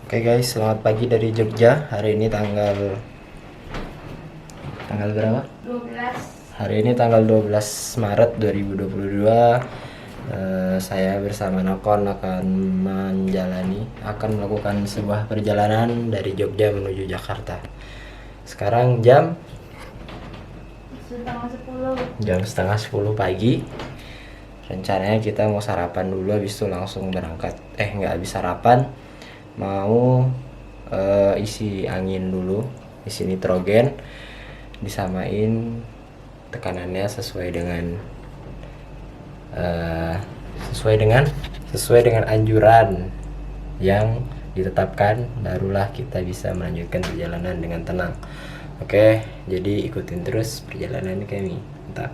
Oke guys, selamat pagi dari Jogja. Hari ini tanggal berapa? 12. Hari ini tanggal 12 Maret 2022. Saya bersama Nakon akan melakukan sebuah perjalanan dari Jogja menuju Jakarta. Sekarang jam setengah 10 pagi. Rencananya kita mau sarapan dulu, habis itu langsung berangkat. Nggak habis sarapan, mau isi angin dulu, isi nitrogen, disamain tekanannya sesuai dengan anjuran yang ditetapkan, barulah kita bisa melanjutkan perjalanan dengan tenang. Oke, jadi ikutin terus perjalanan kami. Mantap.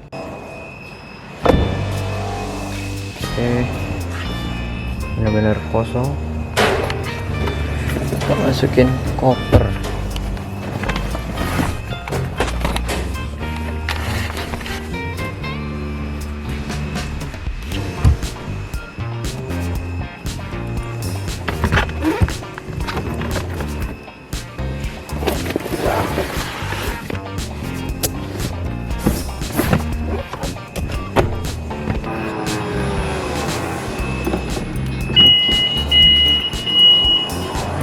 Oke, benar-benar kosong. Kita masukin koper.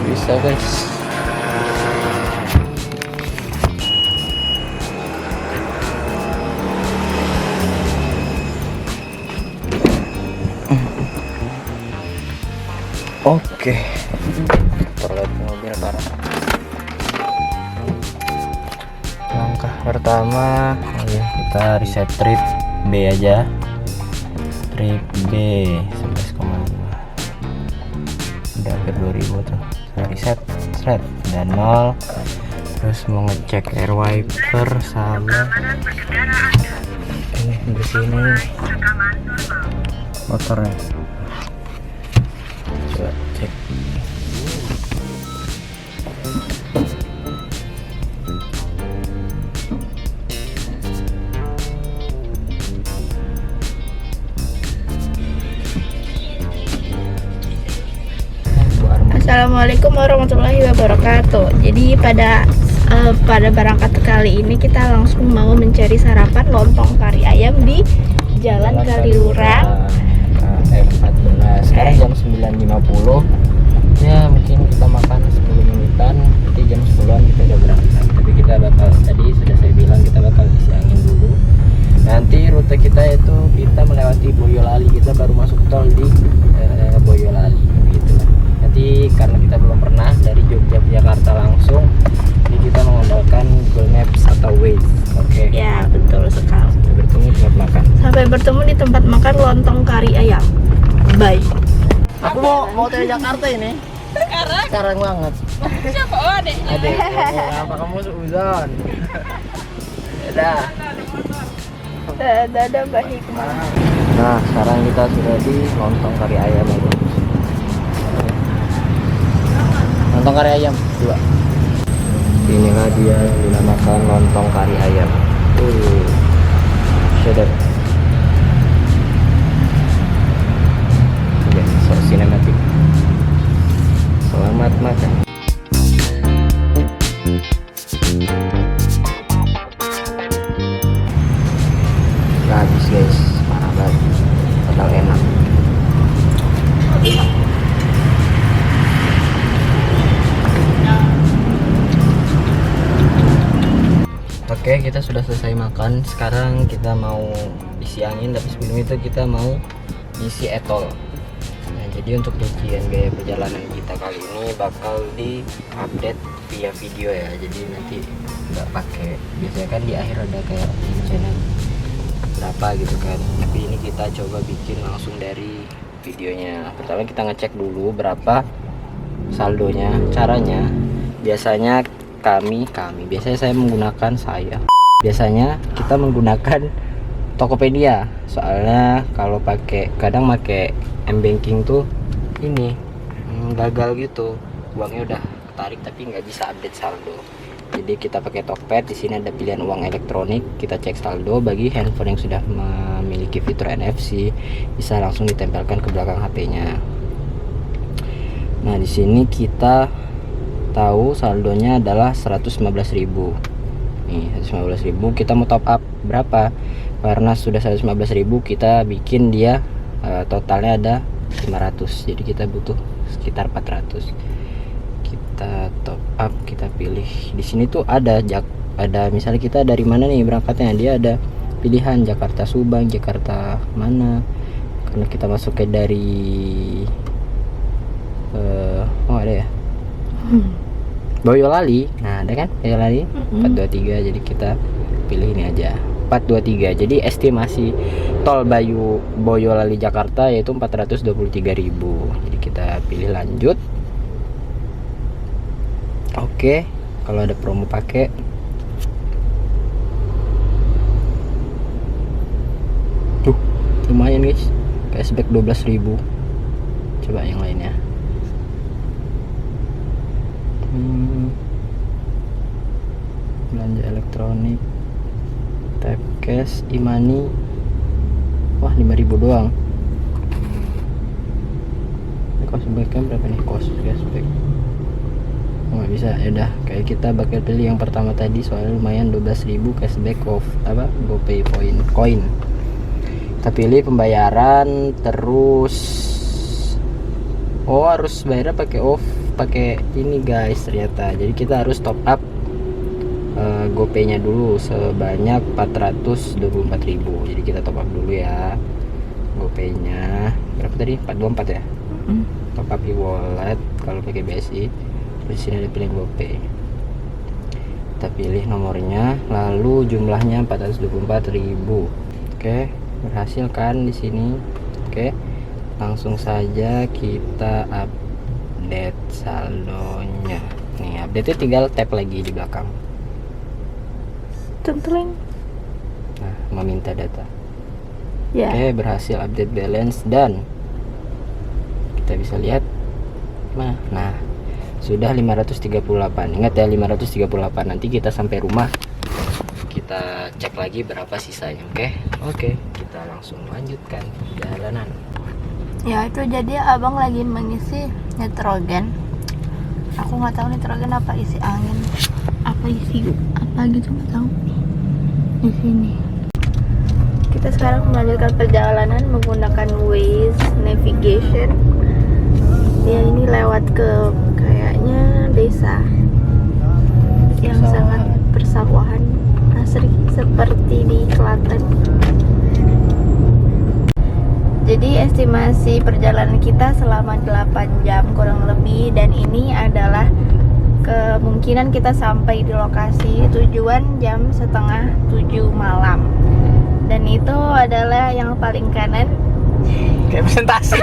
Bisa guys. Oke, terlihat mobil parah. Langkah pertama, kita reset trip B aja. Trip B 11,5. Udah hampir 2000 tuh. Reset dan 0. Terus mau ngecek air wiper sama ini bersihin motornya. Coba cek. Assalamualaikum warahmatullahi wabarakatuh. Jadi pada berangkat kali ini kita langsung mau mencari sarapan lontong kari ayam di Jalan Kaliurang. M14. Sekarang jam 9.50. Ya mungkin kita makan 10 menitan. Nanti jam 10-an kita udah berangkat. Tapi kita tadi sudah saya bilang kita bakal isi angin dulu. Nanti rute kita itu kita melewati Boyolali. Kita baru masuk tol di Boyolali gitu. Nanti karena kita belum pernah dari Jogja ke Jakarta langsung, jadi kita mengandalkan Google Maps atau Waze. Oke. Ya, betul sekali. Sampai bertemu di tempat makan. Sampai bertemu di tempat makan lontong kari ayam. Bye. Aku mau ke Jakarta ini. Sekarang banget. Siapa? Oh, adek. Adek. Apa kamu seuzon? Dadah. Dadah Mbak Hikmah. Nah, sekarang kita sudah di lontong kari ayam ini. Lontong kari ayam 2. Inilah dia yang dinamakan lontong kari ayam. Sedap. Ya, so sinematik. Selamat makan. Nggak habis guys, parah banget. Padahal enak. Oke, kita sudah selesai makan. Sekarang kita mau isi angin, tapi sebelum itu kita mau isi etol. Nah, jadi untuk rincian biaya perjalanan kita kali ini bakal di-update via video ya. Jadi nanti nggak pakai, biasanya kan di akhir ada kayak rincian berapa gitu kan. Tapi ini kita coba bikin langsung dari videonya. Pertama kita ngecek dulu berapa saldonya. Caranya biasanya biasanya kita menggunakan Tokopedia, soalnya kalau kadang pakai M-Banking tuh ini gagal gitu, uangnya udah ketarik tapi nggak bisa update saldo. Jadi kita pakai Tokped. Di sini ada pilihan uang elektronik, kita cek saldo. Bagi handphone yang sudah memiliki fitur NFC bisa langsung ditempelkan ke belakang HP-nya. Nah, di sini kita tahu saldonya adalah 115.000. Nih, 115.000 kita mau top up berapa? Karena sudah 115.000 kita bikin dia totalnya ada 500. Jadi kita butuh sekitar 400. Kita top up, kita pilih. Di sini tuh ada misalnya kita dari mana nih berangkatnya, dia ada pilihan Jakarta Subang, Jakarta mana. Karena kita masuknya dari ada ya Boyolali. Nah, ada kan Boyolali 423. Jadi kita pilih ini aja 423. Jadi estimasi tol Boyolali Jakarta yaitu 423.000. Jadi kita pilih lanjut. Oke, kalau ada promo pakai tuh lumayan guys, cashback 12.000. Coba yang lainnya. Belanja elektronik, tap cash, e-money, wah 5.000 doang. Ini cashbacknya berapa nih? Cashback nggak bisa, ya udah kayak kita bakal pilih yang pertama tadi soalnya lumayan 12.000 cashback of GoPay coin. Kita pilih pembayaran, terus harus bayarnya pakai ini guys ternyata. Jadi kita harus top up GoPay nya dulu sebanyak 424.000. Jadi kita top up dulu ya GoPay nya berapa tadi, 424 ya. Top up e-wallet kalau pakai BSI. Di sini ada pilih GoPay, kita pilih nomornya, lalu jumlahnya 424.000. Oke, berhasil kan di sini. Oke, langsung saja kita update saldonya. Nih, update-nya tinggal tap lagi di belakang. Centling. Nah, meminta data. Ya. Oke, berhasil update balance dan kita bisa lihat nah sudah 538. Ingat ya, 538. Nanti kita sampai rumah kita cek lagi berapa sisanya. Oke, kita langsung lanjutkan perjalanan. Ya itu jadi abang lagi mengisi nitrogen. Aku nggak tahu nitrogen apa isi angin, apa isi apa gitu nggak tahu. Di sini kita sekarang melanjutkan perjalanan menggunakan Waze navigation. Ya ini lewat ke kayaknya desa yang sangat persawahan asri seperti di Klaten. Jadi estimasi perjalanan kita selama 8 jam kurang lebih, dan ini adalah kemungkinan kita sampai di lokasi tujuan jam setengah 7 malam. Dan itu adalah yang paling kanan. Kayak presentasi.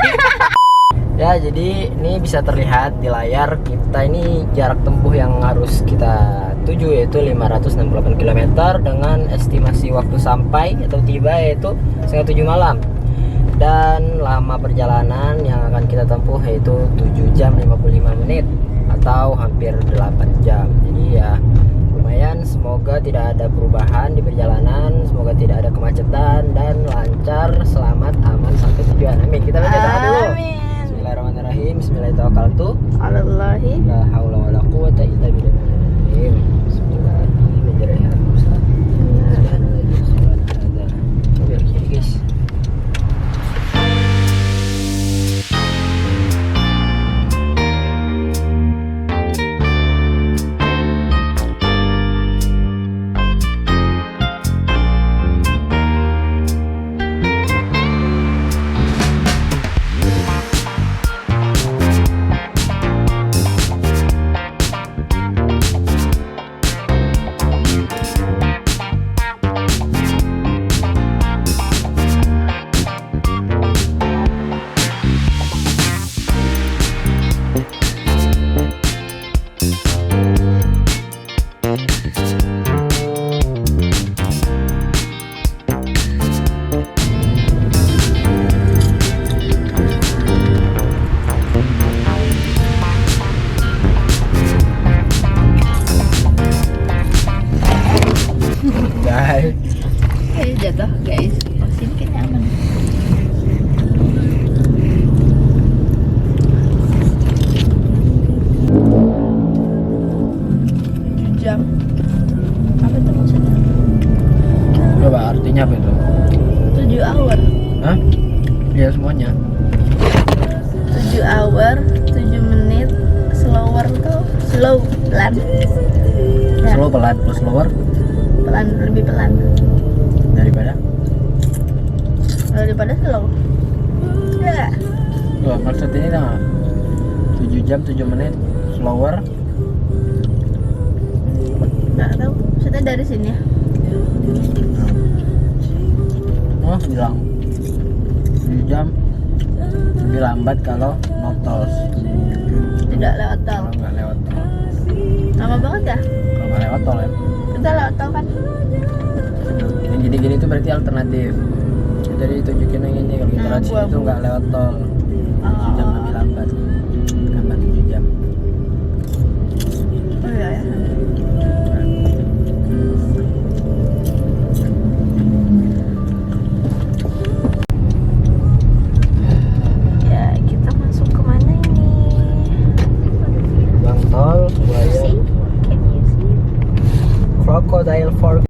Ya, jadi ini bisa terlihat di layar kita ini jarak tempuh yang harus kita tuju yaitu 568 km dengan estimasi waktu sampai atau tiba yaitu setengah 7 malam. Dan lama perjalanan yang akan kita tempuh yaitu 7 jam 55 menit atau hampir 8 jam. Jadi ya lumayan, semoga tidak ada perubahan di perjalanan, semoga tidak ada kemacetan dan lancar, selamat, aman sampai tujuan. Amin. Kita baca doa dulu. Amin. Bismillahirrahmanirrahim. Bismillahirrahmanirrahim. Allahi La haula wala quwwata illa billah. Bismillahirrahmanirrahim. Subhanallah. Coba kiri guys. artinya apa itu? 7 hour. Hah? Ya semuanya. 7 hour, 7 menit. Slower tuh slow, pelan. Ya, Slow pelan plus slower pelan, lebih pelan daripada slow. Ya. Tuh, maksud ini tau gak? 7 jam 7 menit slower. Nggak tahu. Maksudnya dari sini ya. Oh bilang 7 jam lebih lambat kalau motor, Tidak lewat tol. kalau nggak lewat tol. Lama banget ya? Kalau nggak lewat tol ya. Kita lewat tol kan? Yang gini-gini itu berarti alternatif. Jadi tunjukin yang ini kalau kita Nah, lewat sini gua- tuh nggak lewat tol. 7 jam lebih lambat. Lambat 7 jam. Oh iya ya. Ya, kita masuk kemana ini? Bang tol buaya See? Can you see? Crocodile Fork.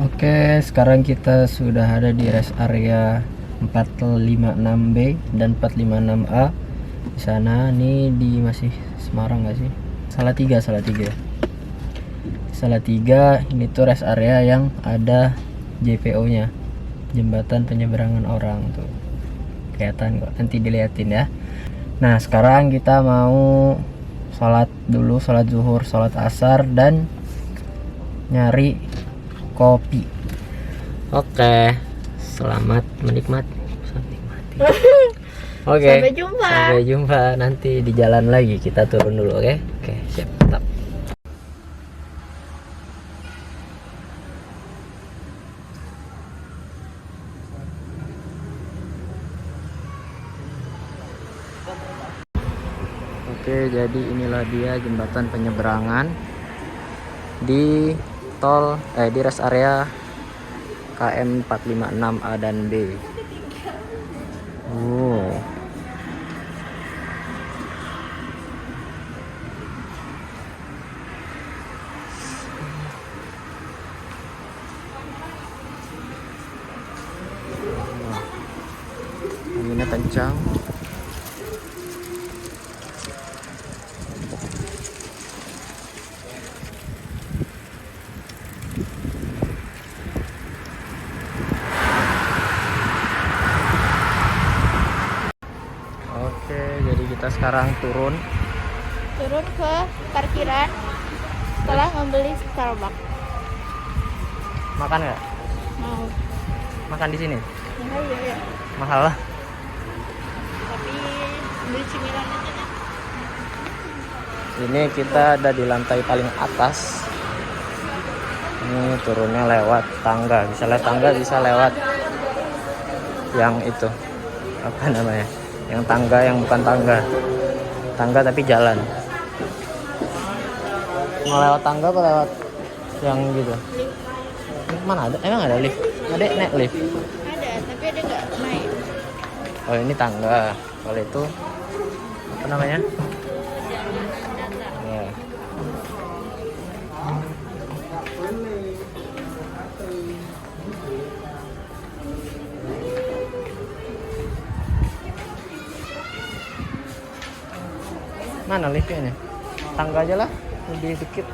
Oke, sekarang kita sudah ada di rest area 456B dan 456A. Di sana nih di masih Semarang nggak sih? Salatiga ya. Salatiga ini tuh rest area yang ada JPO-nya, jembatan penyeberangan orang tuh. Kelihatan kok, nanti dilihatin ya. Nah, sekarang kita mau sholat dulu, sholat zuhur, sholat asar dan nyari kopi. Oke, selamat menikmati. Oke. Sampai jumpa. Sampai jumpa nanti di jalan lagi. Kita turun dulu, oke? Oke, siap. Mantap. Oke, jadi inilah dia jembatan penyeberangan di tol di rest area KM 456A dan B. Anginnya kencang. Oke, jadi kita sekarang turun. Turun ke parkiran setelah membeli Starbucks. Makan nggak? Mau. Makan di sini? Iya. Mahal lah. Tapi beli cemilan aja deh. Ini kita ada di lantai paling atas. Ini turunnya lewat tangga. Bisa lewat tangga, bisa lewat yang itu. Apa namanya? Yang tangga yang bukan tangga. Tangga tapi jalan. Mau lewat tangga apa lewat yang gitu? Mana ada? Emang ada lift? Ada naik lift? Ada, tapi ada nggak naik. Oh ini tangga. Kalau itu apa namanya? Ya. Mana liftnya nih? Tangga aja lah, lebih dikit.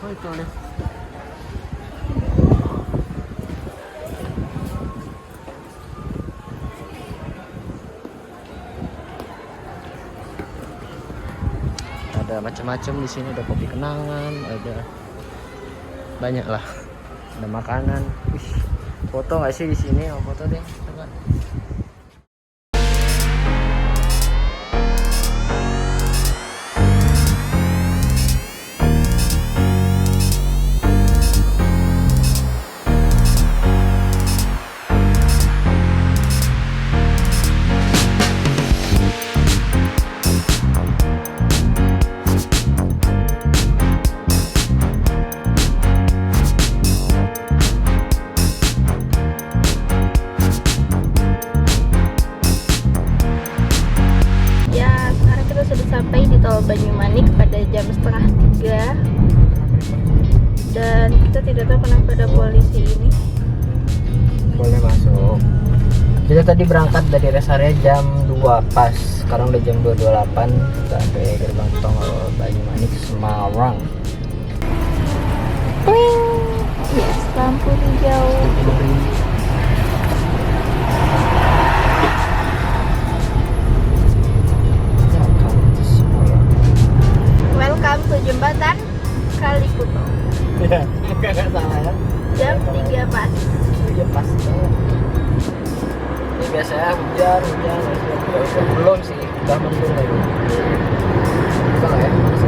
Oh itu lift. Ada macam-macam di sini, ada kopi kenangan, ada banyak lah. Ada makanan. Wih, foto nggak sih di sini? Oh, foto deh, coba. Sampai di Tol Banyumanik pada jam 2:30 dan kita tidak tahu kenapa ada polisi ini. Boleh masuk. Kita tadi berangkat dari rest area jam 2 pas. Sekarang udah jam 2.28. Kita sampai gerbang tol Banyumanik Semarang. Yes, lampu hijau. Welcome to jembatan Kalikuto. Ya, nggak salah ya. Jam 3 pas. Iya pas. Ini biasanya hujan. Belum sih, udah mendung lagi. Bisa nggak ya? Bisa.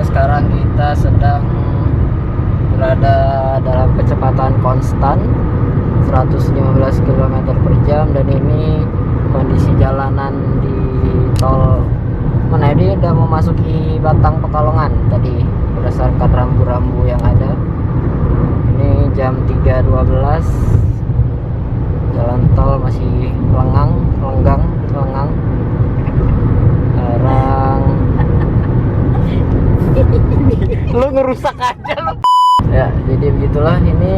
Sekarang kita sedang berada dalam kecepatan konstan 115 km per jam, dan ini kondisi jalanan di tol mana ini udah memasuki Batang Pekalongan tadi berdasarkan rambu-rambu yang ada. Ini jam 3.12, jalan tol masih lenggang. Sekarang lu ngerusak aja lu. Ya, jadi begitulah. Ini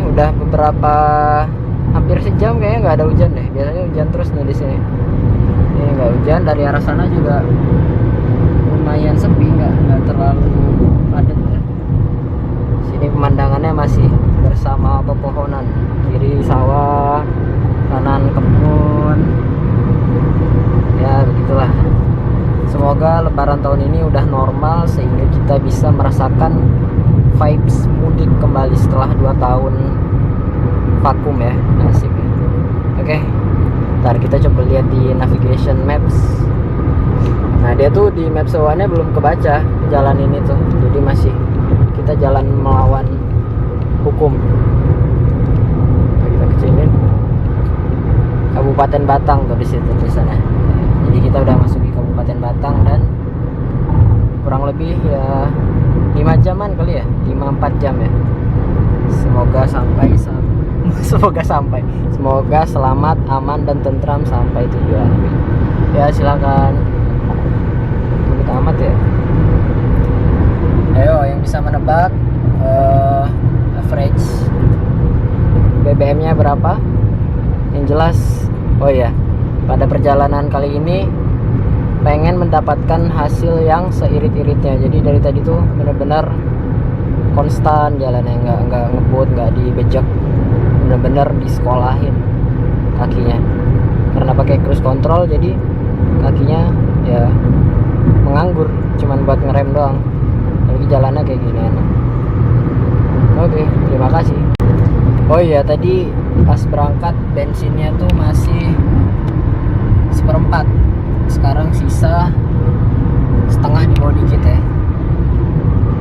udah beberapa hampir sejam kayaknya nggak ada hujan deh. Biasanya hujan terus nih di sini. Ini nggak hujan. Dari arah sana juga lumayan sepi, nggak terlalu padat ya. Sini pemandangannya masih bersama pepohonan. Kiri sawah, kanan kebun. Ya begitulah. Semoga lebaran tahun ini udah normal sehingga kita bisa merasakan vibes mudik kembali setelah 2 tahun vakum ya. Asik. Oke. Ntar kita coba lihat di navigation maps. Nah, dia tuh di maps sewannya belum kebaca jalan ini tuh. Jadi masih kita jalan melawan hukum. Nah, kita kecilin Kabupaten Batang tuh di situ tulisannya. Jadi kita udah masuk di Kabupaten Batang dan kurang lebih ya 5 jaman kali ya, 5-4 jam ya. Semoga selamat, aman dan tentram sampai tujuan. Ya silakan. Mudik amat ya. Ayo yang bisa menebak average BBM-nya berapa? Yang jelas, oh iya, pada perjalanan kali ini pengen mendapatkan hasil yang seirit-iritnya. Jadi dari tadi tuh bener-bener konstan jalannya, nggak ngebut, nggak dibejek, bener-bener disekolahin kakinya. Karena pakai cruise control jadi kakinya ya menganggur, cuman buat ngerem doang. Tapi jalannya kayak gini enak. Oke, terima kasih. Oh iya, tadi pas berangkat bensinnya tuh masih 1/4. Sekarang sisa setengah, di bawah dikit ya.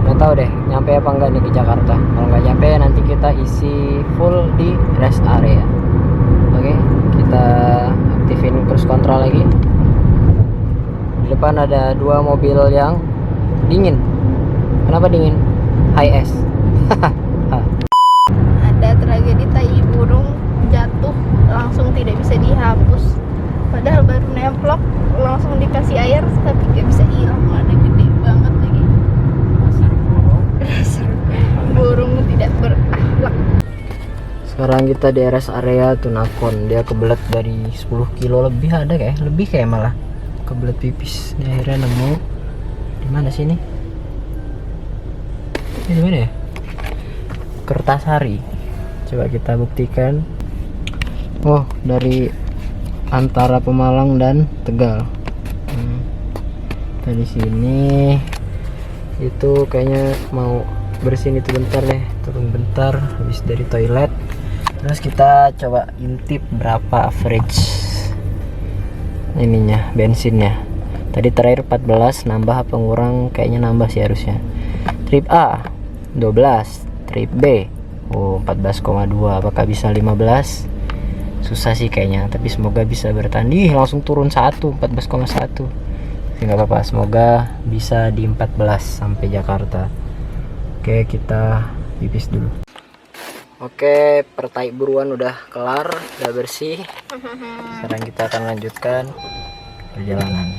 Nggak tahu deh nyampe apa enggak nih ke Jakarta. Kalau nggak nyampe nanti kita isi full di rest area. Oke, kita aktifin cruise control lagi. Di depan ada 2 mobil yang dingin. Kenapa dingin? High S. Ada tragedi tai burung jatuh langsung tidak bisa dihapus. Padahal baru nemplok, langsung dikasih air tapi gak bisa hilang. Ada gede banget lagi. Dasar burung tidak berakhlak. Sekarang kita di rest area Tunakon. Dia kebelet dari 10 kilo lebih ada lebih malah. Kebelet pipis. Ini akhirnya nemu. Di mana sih ini? Ini di mana ya? Kertasari. Coba kita buktikan. Oh, dari antara Pemalang dan Tegal. Dari sini itu kayaknya mau bersihin itu bentar deh, turun bentar habis dari toilet. Terus kita coba intip berapa average ininya, bensinnya. Tadi terakhir 14, nambah apa ngurang? Kayaknya nambah sih harusnya. Trip A 12, trip B 14,2. Apakah bisa 15? Susah sih kayaknya, tapi semoga bisa bertahan. Langsung turun 14,1. Nggak apa-apa, semoga bisa di 14 sampai Jakarta. Oke, kita pipis dulu. Oke, pertai buruan udah kelar, udah bersih. Sekarang kita akan lanjutkan perjalanan.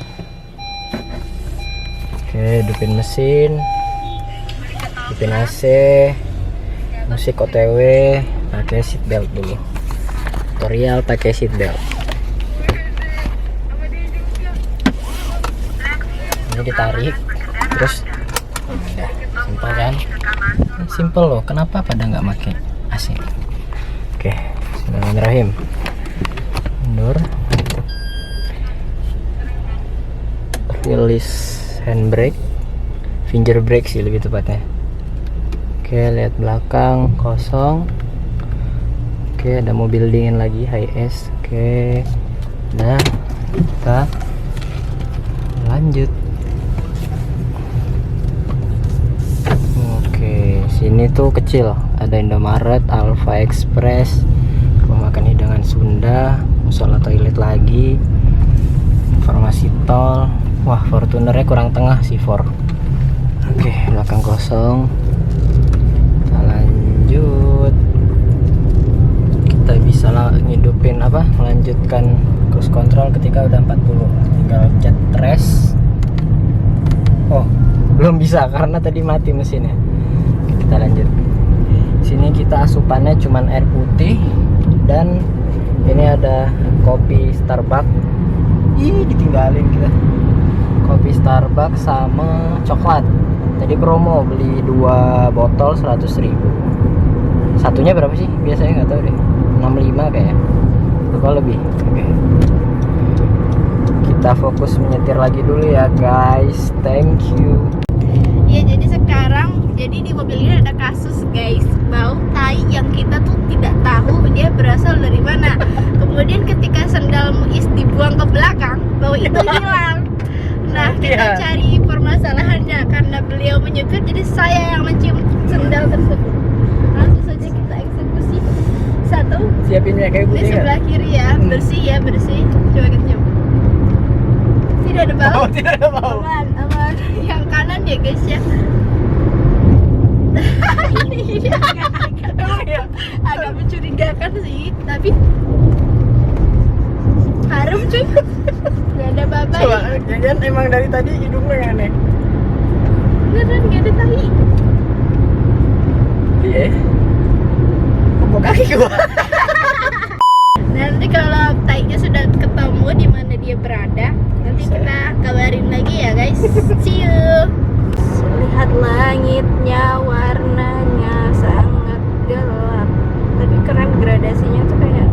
Oke, hidupin mesin, hidupin AC, musik OTW, pakai seatbelt dulu. Tutorial pakai seatbelt. Ini ditarik, terus udah, simpel kan? Simpel loh. Kenapa pada nggak pakai AC? Oke, bismillahirrahmanirrahim. Mundur. Release handbrake, finger brake sih lebih tepatnya. Oke, lihat belakang kosong. Oke, ada mobil dingin lagi, HS. Oke, nah kita lanjut. Sini tuh kecil, ada Indomaret, Alfa Express, rumah makan hidangan Sunda, musola toilet lagi, informasi tol. Wah, Fortunernya kurang tengah sih, For. Oke, belakang kosong. Kita lanjut. Kita bisa ngidupin melanjutkan cruise control ketika udah 40. Tinggal pencet rest. Oh, belum bisa karena tadi mati mesinnya. Kita lanjut. Sini kita asupannya cuman air putih dan ini ada kopi Starbucks. Ditinggalin kita. Kopi Starbucks sama coklat. Tadi promo beli 2 botol 100.000. Satunya berapa sih? Biasanya nggak tahu deh. 65 kayaknya. Atau lebih. Oke. Kita fokus menyetir lagi dulu ya, guys. Thank you. Ya, jadi sekarang di mobil ini ada kasus, guys, bau tai yang kita tuh tidak tahu dia berasal dari mana. Kemudian ketika sendal Muiz dibuang ke belakang, bau itu hilang. Nah, kita cari permasalahannya karena beliau menyetir, jadi saya yang mencium sendal tersebut. Langsung saja kita eksekusi. Satu. Siapin ya kayak Ini sebelah kiri ya, bersih ya, bersih. Coba kita cium. Tidak ada bau. Oh, tidak ada bau. Aman, aman. Yang kanan ya, guys ya. Ini agak mencurigakan sih, tapi harum cuy. Gak ada babai. Coba, jangan emang dari tadi hidungnya yang aneh. Beneran gak ada tai. Iya. Kok kaki gua? Nanti kalau tainya sudah ketemu di mana dia berada, nanti kita kabarin lagi ya, guys. See you. Lihat langitnya, warnanya sangat gelap, tapi keren, gradasinya tuh kayak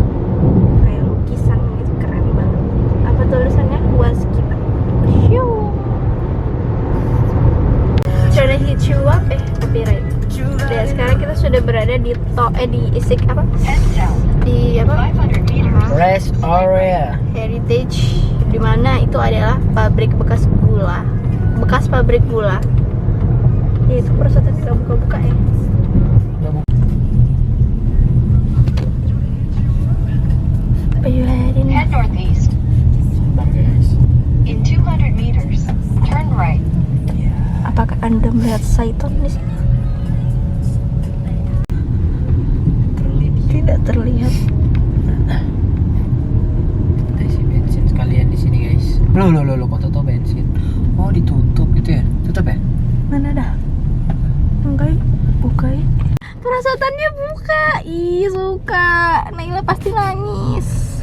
lukisan gitu, keren banget. Apa tulisannya? Waskita. Sudah hit you up, copyright. Dan sekarang kita sudah berada di Isik apa? Di apa? Rest area. Heritage, di mana itu adalah pabrik bekas pabrik gula. Ya, itu prosesnya tidak buka-buka ya. Are you heading? Head northeast. In 200 meters, turn right. Apakah Anda melihat Saiton di sini? Tidak terlihat. Kita isi bensin sekalian di sini, guys. Loh, kok tutup bensin? Oh, ditutup gitu ya? Tutup ya? Mana dah? Enggak, buka ya. perosotannya buka. Ih, suka. Naila pasti nangis.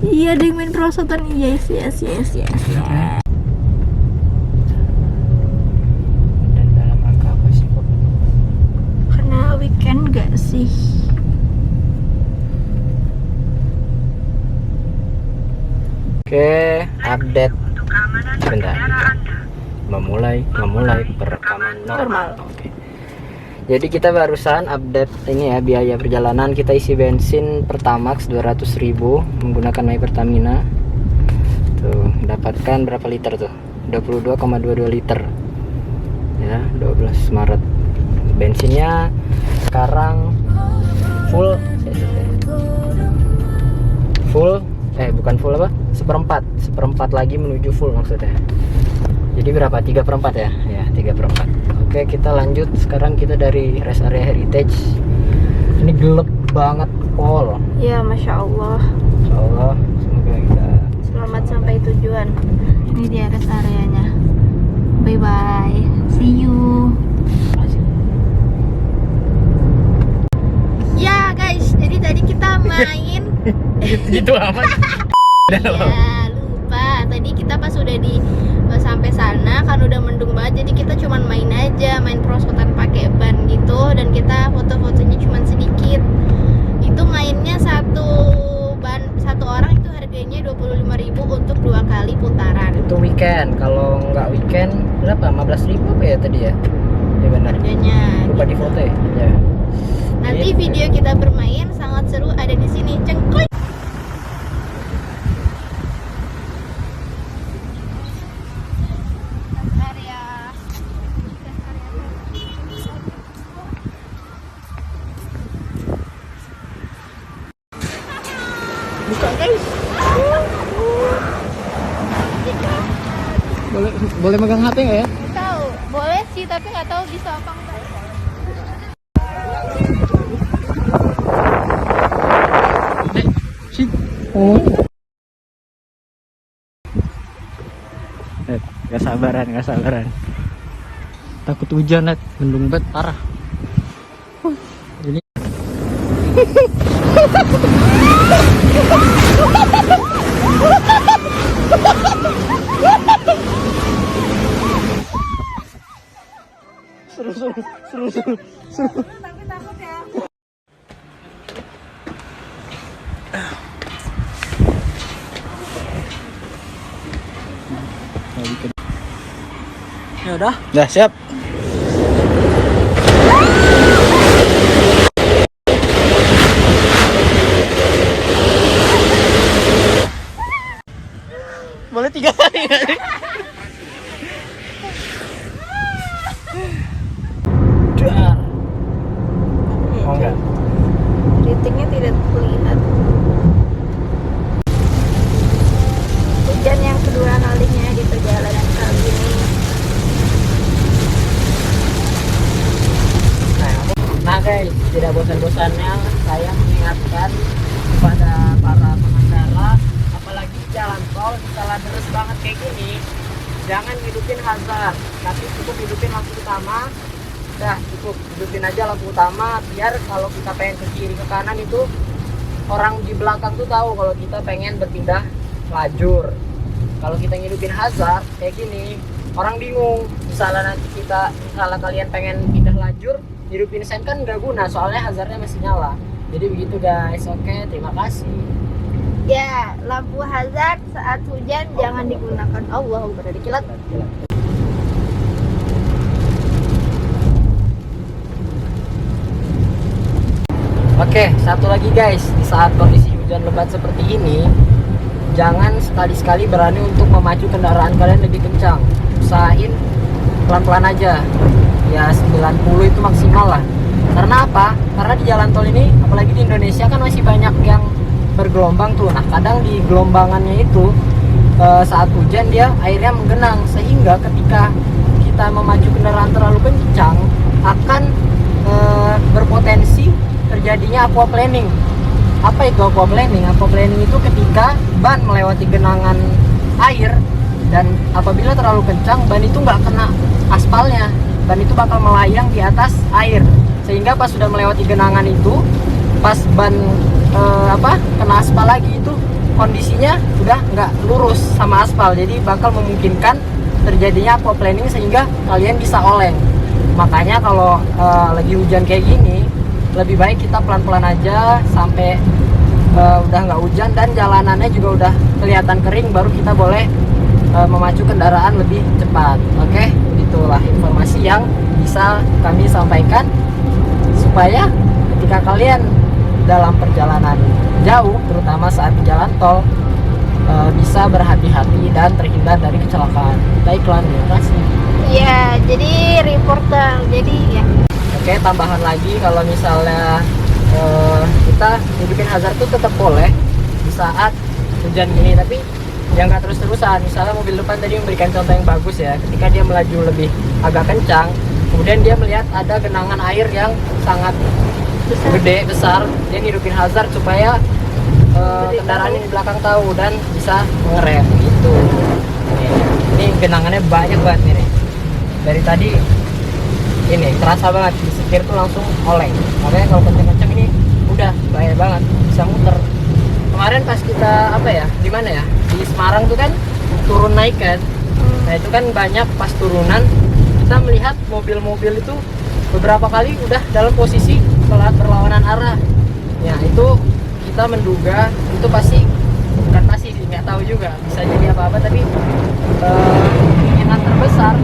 Iya, ada yang main perosotan. Yes. Dan dalam rangka apa sih kok? Karena weekend gak sih? Oke, update. Bentar. Memulai perekaman normal. Oke. Jadi kita barusan update ini ya, biaya perjalanan. Kita isi bensin Pertamax 200.000 menggunakan My Pertamina. Tuh, dapatkan berapa liter tuh? 22,22 liter. Ya, 12 Maret. Bensinnya sekarang full bukan full apa? Seperempat lagi menuju full maksudnya. Jadi berapa? 3/4 ya? Ya, 3/4. Oke, kita lanjut. Sekarang kita dari rest area Heritage. Ini gelap banget, Pol. Ya, Masya Allah. Insya Allah, semoga kita Selamat sampai tujuan. Ini dia rest areanya. Bye bye. See you. Ya guys, jadi tadi kita main. gitu amat. Ya lupa. Tadi kita pas udah sampai sana kan udah mendung banget. Jadi kita cuman main aja, main perosotan pakai ban gitu. Dan kita foto-fotonya cuman sedikit. Itu mainnya satu orang itu harganya 25.000 untuk 2 kali putaran. Itu weekend. Kalau nggak weekend berapa? 15.000 apa ya tadi ya? Ya benar. Harganya. Lupa di foto ya. Ya. Nanti video kita bermain sangat seru ada di sini. Cengklik. Buka guys. Boleh megang HP nggak ya? Tahu, boleh sih tapi nggak tahu bisa apa enggak. Oh. Gak sabaran. Takut hujan, Net. Mendung banget parah. Ini. Seru. Takut ya. Ya udah. Udah siap. Boleh 3 kali nggak sih? Dar. Oh enggak. Ratingnya tidak terlihat. Hujan yang kedua kalinya di perjalanan kali ini. Nah guys, tidak bosan-bosannya saya mengingatkan kepada para pengendara, apalagi di jalan tol di jalan terus banget kayak gini, jangan hidupin hazard, tapi cukup hidupin lampu utama. Udah cukup hidupin aja lampu utama, biar kalau kita pengen ke kiri ke kanan itu orang di belakang tuh tahu kalau kita pengen berpindah lajur. Kalau kita ngidupin hazard kayak gini, orang bingung. Misalnya kalian pengen pindah lajur, hidupin sen kan nggak guna, soalnya hazardnya masih nyala. Jadi begitu guys. Oke, terima kasih. Ya, lampu hazard saat hujan jangan digunakan. Allah berada kilat. Oke, satu lagi guys, di saat kondisi hujan lebat seperti ini, jangan sekali-sekali berani untuk memacu kendaraan kalian lebih kencang. Usahain pelan-pelan aja. Ya 90 itu maksimal lah. Karena apa? Karena di jalan tol ini, apalagi di Indonesia kan masih banyak yang bergelombang tuh. Nah, kadang di gelombangannya itu saat hujan dia airnya menggenang, sehingga ketika kita memacu kendaraan terlalu kencang akan berpotensi terjadinya aquaplaning. Apa itu aquaplaning? Aquaplaning itu ketika ban melewati genangan air, dan apabila terlalu kencang ban itu nggak kena aspalnya, ban itu bakal melayang di atas air. sehingga pas sudah melewati genangan itu, pas ban kena aspal lagi itu kondisinya udah nggak lurus sama aspal, jadi bakal memungkinkan terjadinya aquaplaning sehingga kalian bisa oleng. Makanya kalau lagi hujan kayak gini, lebih baik kita pelan-pelan aja sampai udah nggak hujan dan jalanannya juga udah kelihatan kering, baru kita boleh memacu kendaraan lebih cepat. Oke, itulah informasi yang bisa kami sampaikan supaya ketika kalian dalam perjalanan jauh, terutama saat di jalan tol, bisa berhati-hati dan terhindar dari kecelakaan. Baiklah, terima kasih. Ya, jadi reporter. Jadi ya. Oke, tambahan lagi kalau misalnya kita hidupin hazard itu tetap boleh di saat hujan gini, tapi yang nggak terus-terusan. Misalnya mobil depan tadi memberikan contoh yang bagus ya, ketika dia melaju lebih agak kencang, kemudian dia melihat ada genangan air yang sangat besar, dia hidupin hazard supaya kendaraan di belakang tahu dan bisa mengerem gitu. Ini genangannya banyak banget nih. Dari tadi ini terasa banget, di setir tuh langsung oleng. Makanya kalau kencang-kencang ini udah bahaya banget, bisa muter. Kemarin pas kita di mana ya, di Semarang tuh kan turun naik kan, nah itu kan banyak pas turunan kita melihat mobil-mobil itu beberapa kali udah dalam posisi berlawanan arah. Ya itu kita menduga itu bukan pasti sih, nggak tahu juga, bisa jadi apa-apa, tapi kemungkinan terbesar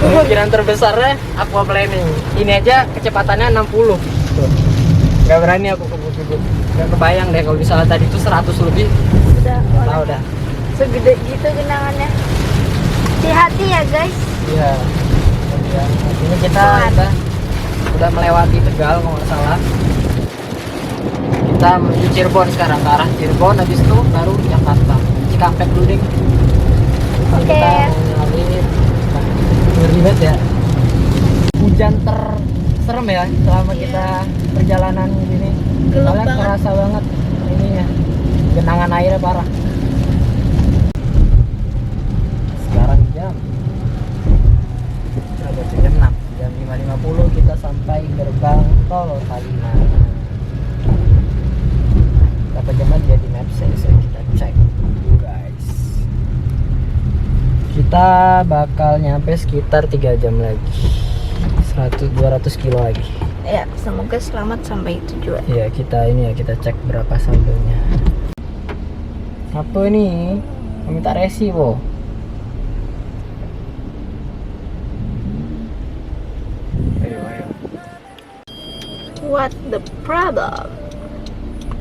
kemungkinan terbesarnya aquaplaning. Ini aja kecepatannya 60 tuh. Gak berani aku kebut-kebut, gak kebayang deh kalau misalnya tadi itu 100 lebih. Udah Segede gitu genangannya. Hati-hati ya guys. Iya. Ini kita udah melewati Tegal kalau nggak salah. Kita menuju Cirebon sekarang, ke arah Cirebon, habis itu baru Jakarta. Cikampek dulu deh. Oke. Kita mengalir. Ngeri banget ya. Hujan serem ya selama kita perjalanan gini. Gelap Kalian banget. kerasa banget ininya, genangan airnya parah. Sekarang jam berapa tuh? Jam 6, jam 5.50 kita sampai gerbang tol Palimanan. Berapa jam aja di maps saya kita cek guys. Kita bakal nyampe sekitar 3 jam lagi, 200 kilo lagi. Ya, semoga selamat sampai tujuan. Ya kita cek berapa saldonya. Apa ini? Minta resi po. Ayo. What the problem?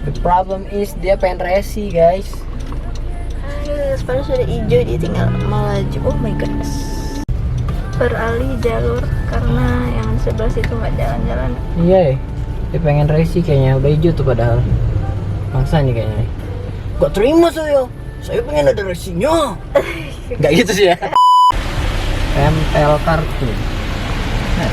The problem is dia pengen resi guys. Aduh, sepatu sudah hijau, dia tinggal melaju. Oh my goodness. Beralih jalur karena yang di sebelah situ nggak jalan-jalan. Iya, dia pengen resi kayaknya, udah hijau tuh padahal. Maksa nih kayaknya. Gak terima saya pengen ada resinya. Gak gitu sih ya. Tempel kartu. Nah.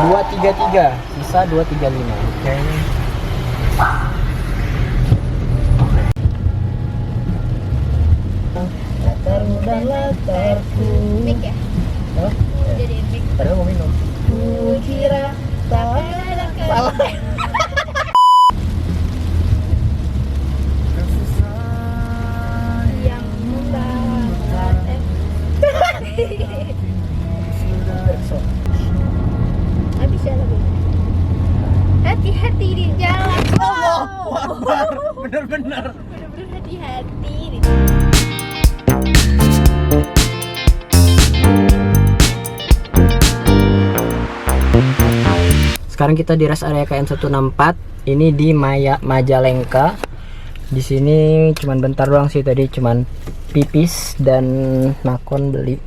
.233, sisa 235. Kayaknya. Latarmu dan latarku. Mik ya? Hah? Jadi mik. Padahal mau minum. Kira salah. Yang membuat habis ya lebih. Hati-hati di jalan. Bener-bener. Bener-bener hati-hati. Sekarang kita di rest area KM 164. Ini di Majalengka. Di sini cuman bentar doang sih, tadi cuman pipis dan Nakon beli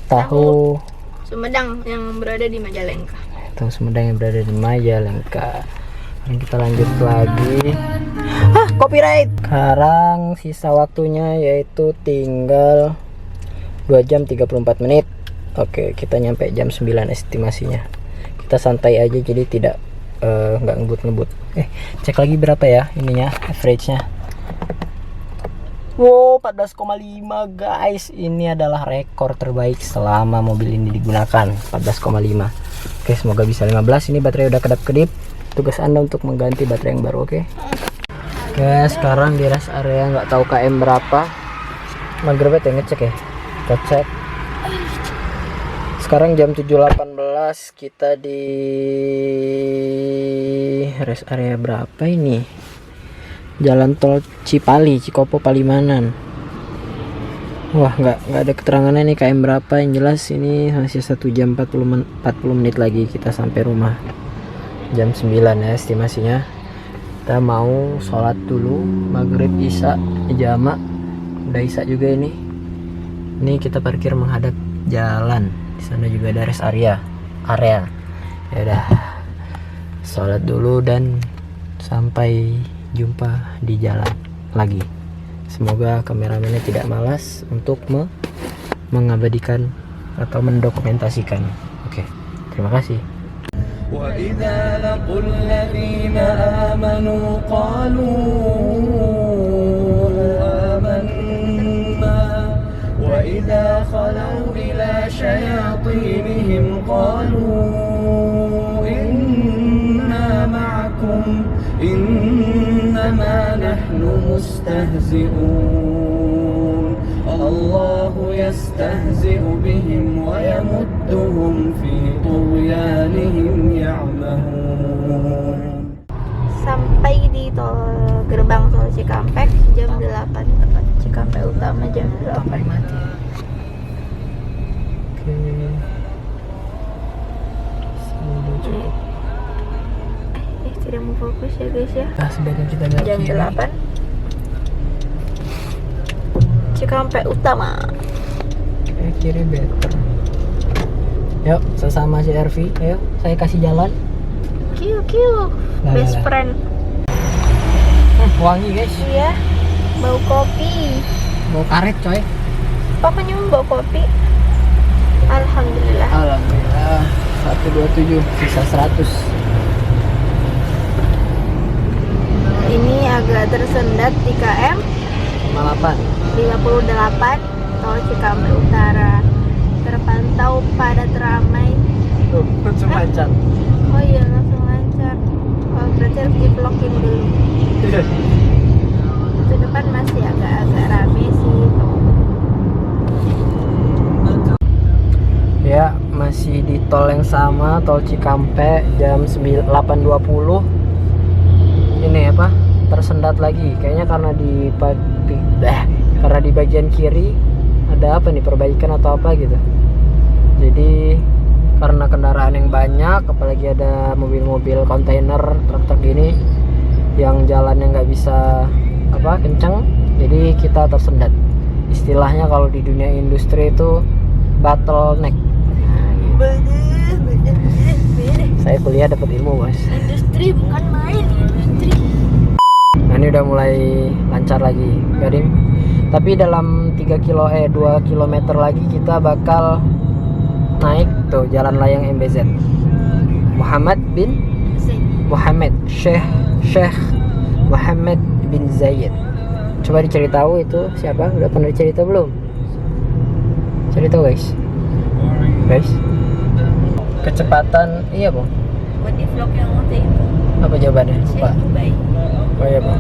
tahu Sumedang yang berada di Majalengka. tahu Sumedang yang berada di Majalengka. Sekarang kita lanjut lagi. Copyright. Sekarang sisa waktunya yaitu tinggal 2 jam 34 menit. Oke, kita nyampe jam 9 estimasinya. Kita santai aja jadi tidak nggak ngebut-ngebut. Cek lagi berapa ya ininya, average-nya. Wow, 14,5 guys. Ini adalah rekor terbaik selama mobil ini digunakan. 14,5. Oke, semoga bisa 15. Ini baterai udah kedap-kedip. Tugas Anda untuk mengganti baterai yang baru, oke? Oke, sekarang di rest area nggak tahu KM berapa. Maghribet ya, ngecek ya. Kita cek. Sekarang jam 7.18, kita di rest area berapa ini? Jalan tol Cipali, Cikopo, Palimanan. Wah, nggak ada keterangannya nih KM berapa. Yang jelas ini masih 1 jam 40 menit lagi kita sampai rumah. Jam 9 ya estimasinya. Kita mau sholat dulu, maghrib, isya, jamak. Udah isya juga ini. Ini kita parkir menghadap jalan. Di sana juga ada rest area. Ya udah. Sholat dulu dan sampai jumpa di jalan lagi. Semoga kameramennya tidak malas untuk mengabadikan atau mendokumentasikan. Oke, terima kasih. وَإِذَا لَقُوا الَّذِينَ آمَنُوا قَالُوا آمَنَّا وَإِذَا خَلَوْا إِلَى شَيَاطِينِهِمْ قَالُوا إِنَّا مَعَكُمْ إِنَّمَا نَحْنُ مُسْتَهْزِئُونَ اللَّهُ يَسْتَهْزِئُ بِهِمْ وَيَمُدُّهُمْ فِي طُغْيَانِهِمْ يَعْمَهُونَ. Sampai di gerbang tol Cikampek jam 8 tepat. Cikampek Utama jam 8. Mati. Oke. Tidak mau fokus ya guys ya. Nah, sebaiknya kita lihat Jam kiri. 8 Cikampek Utama. Oke, kiri better. Yuk, sesama si RV. Ayo, saya kasih jalan. Kiu Lah, best lah. friend. Wangi guys. Iya, bau kopi. Mau karet coy. Pokoknya bau kopi. Alhamdulillah. Alhamdulillah. 127 sisa 100. Ini agak tersendat di KM 58 tol Cikampek Utara. Terpantau padat ramai. Tuh, langsung lancar. Oh iya, langsung lancar. Oh, berarti harus di-vlogin dulu. Itu depan masih agak-agak rame sih. Ya, masih di tol yang sama, tol Cikampek, jam 8.20. Ini apa? Tersendat lagi. Kayaknya karena di bagian kiri ada apa nih, perbaikan atau apa gitu. Jadi karena kendaraan yang banyak, apalagi ada mobil-mobil kontainer, truk-truk gini yang jalannya nggak bisa kencang, jadi kita tersendat. Istilahnya kalau di dunia industri itu bottleneck. Saya kuliah dapat ilmu, Mas. Industri bukan main, industri. Nah, ini udah mulai lancar lagi, Garing. Tapi dalam 2 km lagi kita bakal naik tuh jalan layang MBZ. Syekh Muhammad bin Zayed. Coba dicari tahu itu siapa? Udah pernah dicerita belum? Cari tahu guys. Kecepatan iya Bang. Buat di vlog yang waktu itu. Apa jawabannya? Pak. Baik. Oh iya Bang.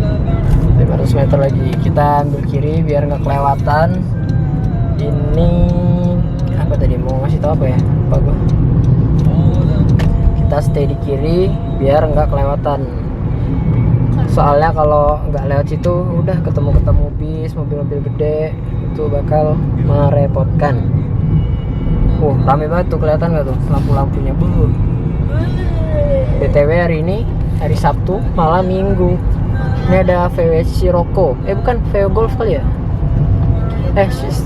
500 meter lagi. Kita ambil kiri biar nggak kelewatan. Ini apa tadi mau ngasih tahu apa ya? Lupa gua. Kita stay di kiri biar nggak kelewatan. Soalnya kalau nggak lewat situ udah ketemu bis, mobil-mobil gede, itu bakal merepotkan. Rame banget tuh, kelihatan nggak tuh lampu-lampunya. BTW hari ini hari Sabtu malam Minggu. Ini ada VW Sirocco. Bukan VW Golf kali ya?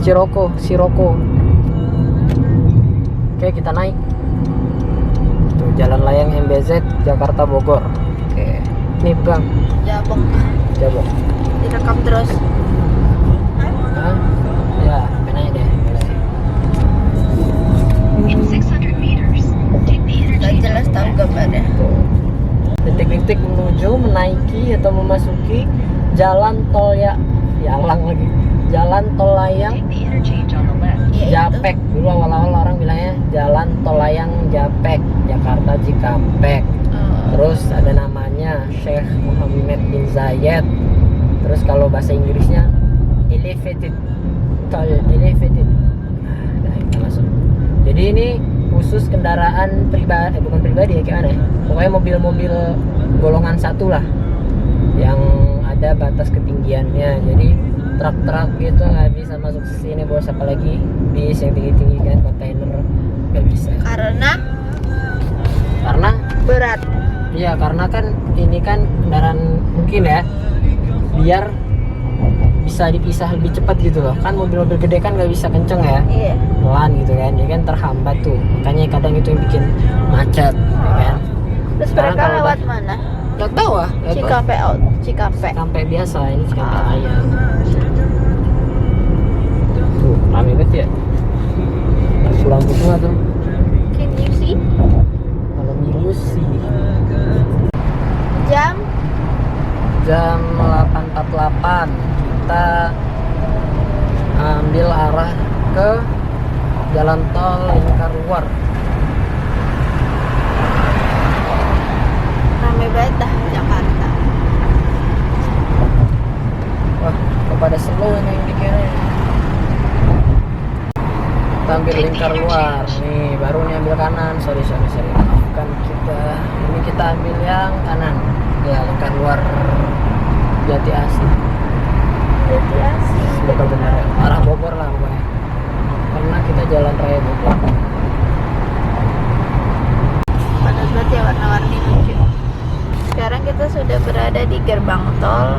Sirocco. Oke, kita naik. Tuh, jalan layang MBZ Jakarta Bogor. Oke. Nih pegang. Jabok. Direkam terus. Hah? Ya, penanya deh. In 600 meters, take the Gak interchange. jelas tahu gambarnya. Detik-detik menuju menaiki atau memasuki jalan tol Yalang lagi. Jalan tol layang Take the interchange on the left. Ya, itu. Japek. Dulu awal-awal orang bilangnya jalan tol layang Japek, Jakarta Cikampek. Terus ada namanya Sheikh Muhammad bin Zayed. Terus kalau bahasa Inggrisnya elevated, tol elevated. Nah, kita masuk. Jadi ini khusus kendaraan pribadi, bukan pribadi ya, kayak mana ya? Pokoknya mobil-mobil golongan 1 lah, yang ada batas ketinggiannya. Jadi truk-truk gitu nggak bisa masuk ke sini, bos. Apalagi bis yang tinggi-tinggi kan, kontainer nggak bisa. Karena berat. Iya, karena kan ini kan kendaraan mungkin ya, biar bisa dipisah lebih cepat gitu loh. Kan mobil-mobil gede kan nggak bisa kenceng ya, Iya. pelan gitu kan, jadi kan terhambat tuh. Makanya kadang itu yang bikin macet, ya kan. Terus Sekarang mereka kalau lewat udah- mana? Nggak tahu ah, nggak tahu. Cikampek out. Cikampek. Cikampek biasa, ini Cikampek Raya. Tuh, rame banget ya. Lampu semua tuh. Can you see? Malam minggu sih. Jam Jam 8.48 kita ambil arah ke jalan tol Lingkar Luar. rame banget dah Jakarta. Wah, kepada slow ini yang dikira. Kita ambil Lingkar Luar. Nih, baru nih ambil kanan. Sorry. Maafkan kita. Ini kita ambil yang kanan. Ya, Lingkar Luar Jati Asih. Jadi asik. Semoga benar ya. Arah Bogor lah pokoknya. Karena kita jalan raya Bogor. Panas banget ya, warna-warni lucu. Sekarang kita sudah berada di gerbang tol.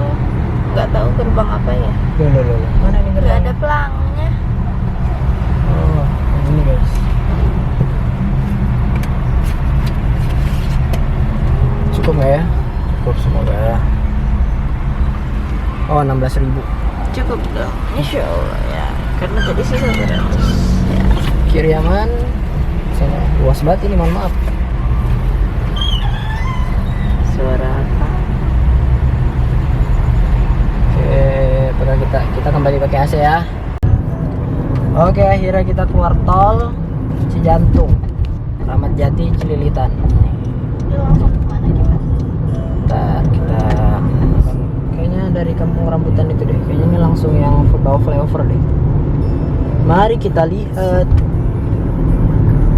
Nggak tahu gerbang apa ya. Loh. Mana nih Nggak gerbang? ada pelangnya. Oh, ini guys. Cukup nggak ya? Cukup semoga. Oh, 16.000. Cukup dong. Insya Allah ya. Karena tadi sisa 100. Ya. Kiri aman. Sana luas banget ini, mohon maaf. Suara apa? Oke, padahal kita kembali pakai AC ya. Oke, akhirnya kita keluar tol Cijantung, Ramat Jati, Cililitan. Lu langsung kemana kita? Ntar kita kayaknya dari Kampung Rambutan itu deh. Kayaknya ini langsung yang bawah flyover deh. Mari kita lihat.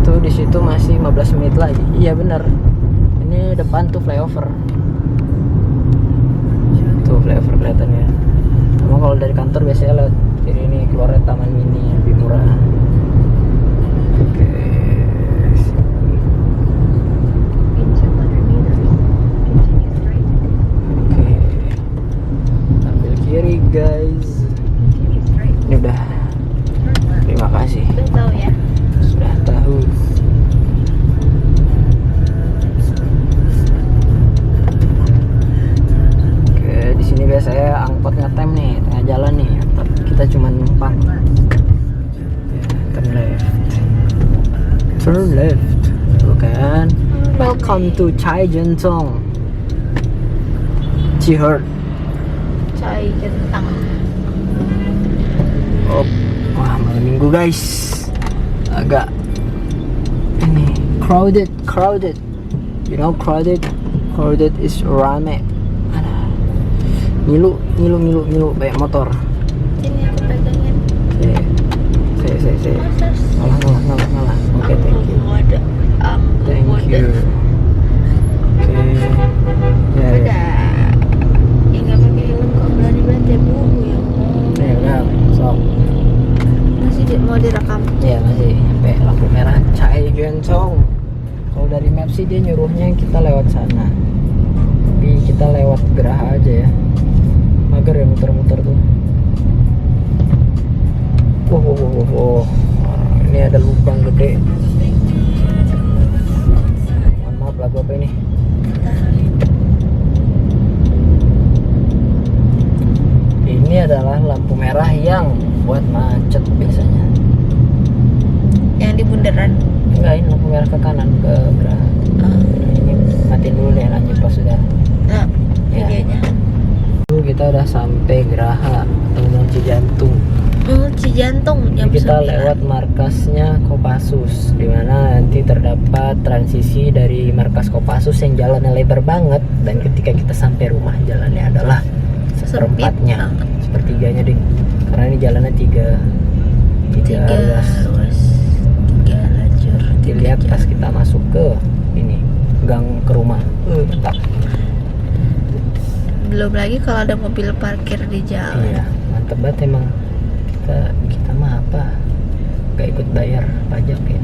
Tuh di situ masih 15 menit lagi. Iya bener. Ini depan tuh flyover. Tuh flyover kelihatannya. Emang kalau dari kantor biasanya lewat kiri ini, keluarnya Taman Mini, lebih murah. Oke. In 200 meters, continue straight. Oke. Ambil kiri guys. Continue straight. Ini udah. Turn left. Terima kasih. Udah tahu ya. Sudah tahu. Oke, di sini biasanya angkot ngetem nih, tengah jalan nih. Tapi kita cuma numpang. Ya, turn left. Turn left. Tuh kan. Welcome to Cijantung. Cihurt. Cai kentang. Oh, wah malam minggu guys. Agak ini crowded. You know crowded is rame. Aduh. Ngilu banyak motor. Ini aku pegangin. Saya. Ngalah. Oke, thank you. Mode. Thank you. Oke. Ya. Udah. Ya nggak pakai helm kok, berani banget ya bu. Ya Ya, sok. masih mau direkam. Ya masih sampai lampu merah Cijantung. Kalau dari map sih dia nyuruhnya kita lewat sana, tapi kita lewat Geraha aja ya. Mager ya muter-muter tuh. Wow. Ini ada lubang gede. Mohon maaf lagu apa ini? Ini adalah lampu merah yang buat macet biasanya. Yang di bundaran. Enggak, ini lampu merah ke kanan ke Geraha. Ini matiin dulu deh, lanjut pas sudah. Nah, Ya. videonya. Tuh kita udah sampai Geraha atau Mall Cijantung. Cijantung jam Jadi kita 9. lewat markasnya Kopassus, di mana nanti terdapat transisi dari markas Kopassus yang jalannya lebar banget, dan ketika kita sampai rumah jalannya adalah seperempatnya, sepertiganya deh, karena ini jalannya tiga ruas. Tiga lajur. Dilihat pas kita masuk ke ini gang ke rumah, mantap. Belum lagi kalau ada mobil parkir di jalan. Iya, mantep banget emang. Kita mah apa? Gak ikut bayar pajak ya.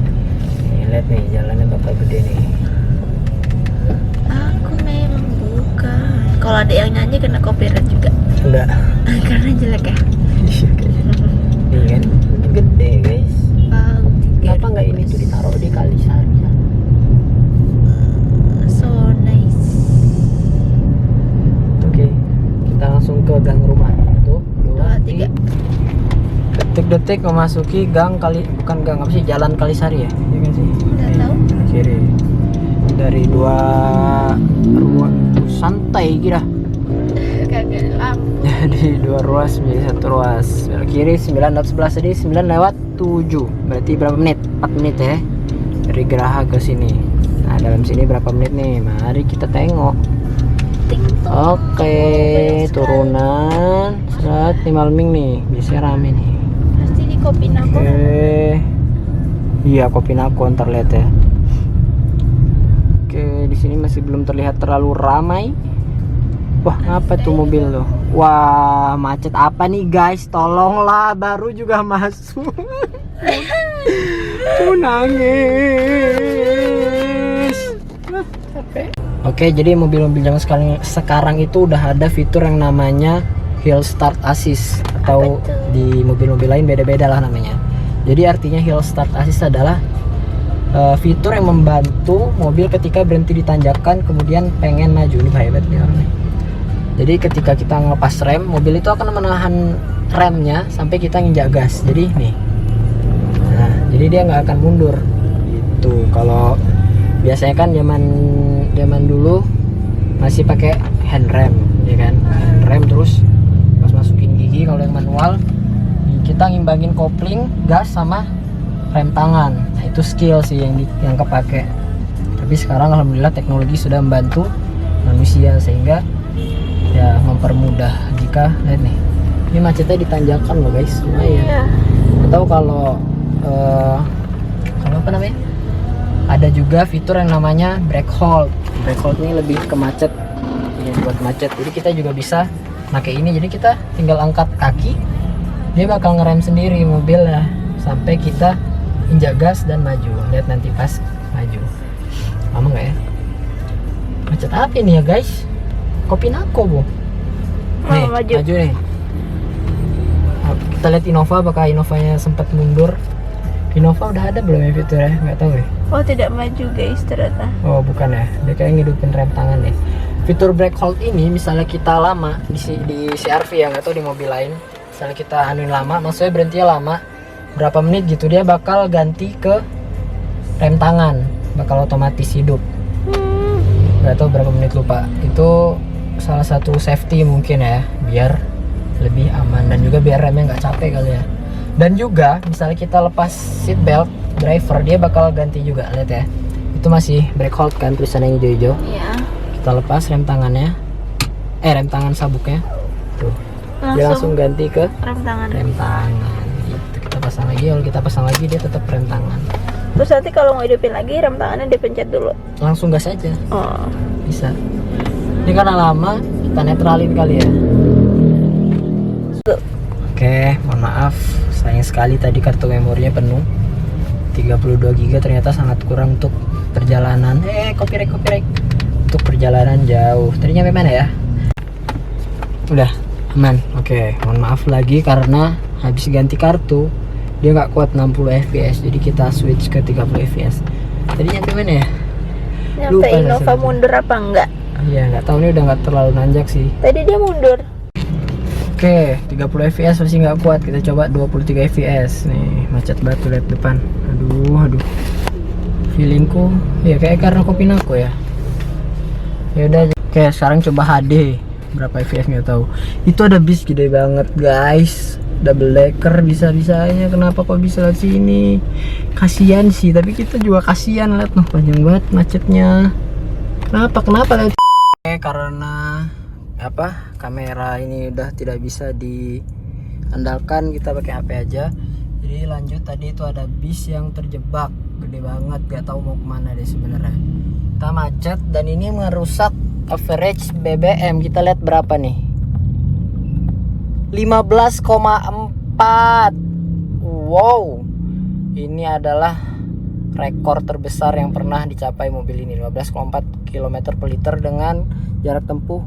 Nih, lihat nih jalannya bakal gede nih. Aku memang bukan. Kalau ada yang nyanyi kena copyright juga. Enggak. Karena jelek ya. Iya kayaknya. Nih kan, gede guys. Kenapa nggak ini tuh ditaruh di Kalisari? So nice. Oke, kita langsung ke gang rumah. 1, 2, 3. Detik-detik memasuki gang bukan gang apa sih, jalan Kalisari ya? Iya kan sih? Nggak tahu. Kiri. Dari 2 ruas santai kira. Kagak lampu. Jadi 2 ruas menjadi 1 ruas. Belok kiri 9 lewat 11 tadi, 9 lewat 7. Berarti berapa menit? 4 menit ya. Dari Geraha ke sini. Nah, dalam sini berapa menit nih? Mari kita tengok. Oke, turunan serat di Malming nih. Biasanya rame nih. Pasti di Kopinaco. Iya, Kopinaco ntar lihat ya. Oke, di sini masih belum terlihat terlalu ramai. Wah, apa tuh mobil tuh? Wah, macet apa nih guys? Tolonglah, baru juga masuk. Tuh nangis. Capek. Oke, jadi mobil-mobil zaman sekarang itu udah ada fitur yang namanya Hill Start Assist, atau di mobil-mobil lain beda-beda lah namanya. Jadi artinya Hill Start Assist adalah fitur yang membantu mobil ketika berhenti di tanjakan kemudian pengen maju. Ini bahaya banget nih orangnya. Jadi ketika kita ngelepas rem, mobil itu akan menahan remnya sampai kita nginjak gas. Jadi nih, nah jadi dia nggak akan mundur. Gitu. Kalau biasanya kan zaman dulu masih pakai handrem, ya kan? Handrem terus pas masukin gigi, kalau yang manual kita ngimbangin kopling, gas sama rem tangan. Nah, itu skill sih yang kepake. Tapi sekarang alhamdulillah teknologi sudah membantu manusia sehingga ya mempermudah. Jika lihat nih, ini macetnya di tanjakan loh guys, lumayan. Atau kalau apa namanya, ada juga fitur yang namanya brake hold. Brake hold ini lebih ke macet, ini buat macet. Jadi kita juga bisa pakai ini. Jadi kita tinggal angkat kaki, dia bakal ngerem sendiri mobilnya sampai kita injak gas dan maju. Lihat nanti pas maju, lama nggak ya? Macet apa ini ya guys? Kopinaco bu. Nih, maju nih. Kita lihat Innova, apakah Innovanya sempat mundur? Innova udah ada belum ya fiturnya? Nggak tahu ya. Oh, tidak maju guys ternyata. Oh bukan ya, dia kayak ngidupin rem tangan deh. Fitur brake hold ini misalnya kita lama di CR-V ya, nggak tahu di mobil lain. Misalnya kita anuin lama, maksudnya berhentinya lama, berapa menit gitu, dia bakal ganti ke rem tangan, bakal otomatis hidup. Nggak tahu berapa menit, lupa. Itu salah satu safety mungkin ya, biar lebih aman dan juga biar remnya nggak capek kali ya. Dan juga misalnya kita lepas seat belt driver, dia bakal ganti juga, lihat ya. Itu masih brake hold kan, tulisannya hijau-hijau. Iya. Kita lepas rem tangannya, rem tangan sabuknya, tuh. Dia langsung ganti ke rem tangan. Rem tangan. Gitu. Kita pasang lagi, kalau kita pasang lagi dia tetap rem tangan. Terus nanti kalau mau hidupin lagi rem tangannya dipencet dulu. Langsung gas aja. Oh. Bisa. Ini karena lama, kita netralin kali ya. Oke, mohon maaf, sayang sekali tadi kartu memorinya penuh. 32 GB ternyata sangat kurang untuk perjalanan. Copyright. Untuk perjalanan jauh. Tadi nyampe mana ya? Udah aman. Oke, mohon maaf lagi karena habis ganti kartu dia nggak kuat 60 fps, jadi kita switch ke 30 fps. Tadi nyampe mana ya? Nyampe Lupa Innova hasilnya. mundur apa enggak? Iya, nggak tahu, ini udah nggak terlalu nanjak sih. Tadi dia mundur. Oke, 30 fps masih nggak kuat. Kita coba 23 fps. Nih, macet banget tuh, lihat depan. Aduh. Feelingku ya kayak karena Kopinaco ya. Ya udah. Oke, sekarang coba HD. berapa fps nggak tahu. Itu ada bis gede banget guys, double decker bisa-bisanya. Kenapa kok bisa lewat sini? Kasian sih, tapi kita juga kasian, lihat noh panjang banget macetnya. Kenapa lewat? Karena apa, kamera ini udah tidak bisa diandalkan, kita pakai HP aja. Jadi lanjut, tadi itu ada bis yang terjebak gede banget, gak tahu mau kemana deh sebenarnya. Kita macet dan ini merusak average BBM. Kita lihat berapa nih, 15,4. Wow, ini adalah rekor terbesar yang pernah dicapai mobil ini, 15,4 km per liter dengan jarak tempuh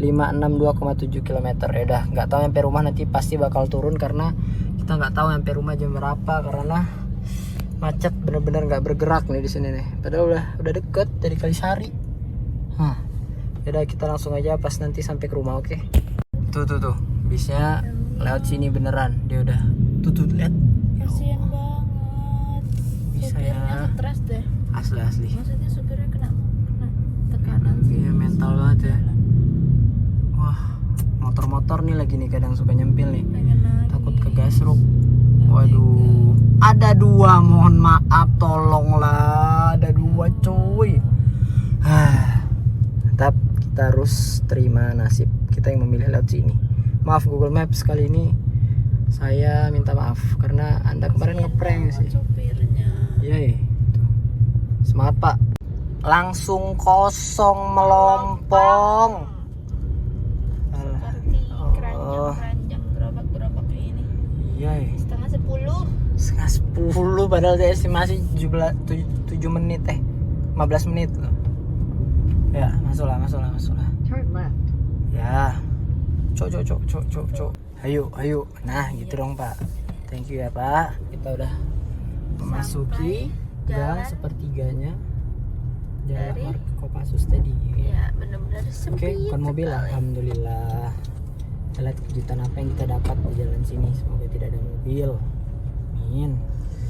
562,7 km. Ya udah, nggak tahu sampai rumah nanti pasti bakal turun karena kita nggak tahu sampai rumah jam berapa karena macet bener-bener nggak bergerak nih di sini nih. Padahal udah deket dari Kalisari. Ya udah, kita langsung aja pas nanti sampai ke rumah, oke? Tuh bisnya lewat sini beneran. Dia udah tuh lihat. Kasian banget. Bisa ya. Supirnya stres deh. Asli. Maksudnya supirnya kena tekanan sih. Iya, mental banget ya. Wah, motor-motor nih lagi nih kadang suka nyempil nih. Pengen lagi. Takut ke gasruk. Waduh, ada 2, mohon maaf, tolonglah, ada 2 cuy. Tetap kita harus terima nasib kita yang memilih lewat sini. Maaf Google Maps, kali ini saya minta maaf karena Anda kemarin ngeprank sih. Supirnya. Iya, tuh. Semangat Pak. Langsung kosong melompong. Seperti keranjang gerobak ini. Iya. Setengah 10. Setengah 10 padahal saya estimasi 7 menit 15 menit loh. Ya, masuklah. Turn left. Ya. Cok. Ayo. Nah, gitu dong, Pak. Thank you ya, Pak. Kita udah memasuki gang jalan sepertiganya jalan dari Marco Kopassus tadi. ya benar-benar sepi. Oke, bukan mobil, sekali. alhamdulillah. Kita lihat kejutan apa yang kita dapat di jalan sini. Semoga tidak ada mobil. Amin.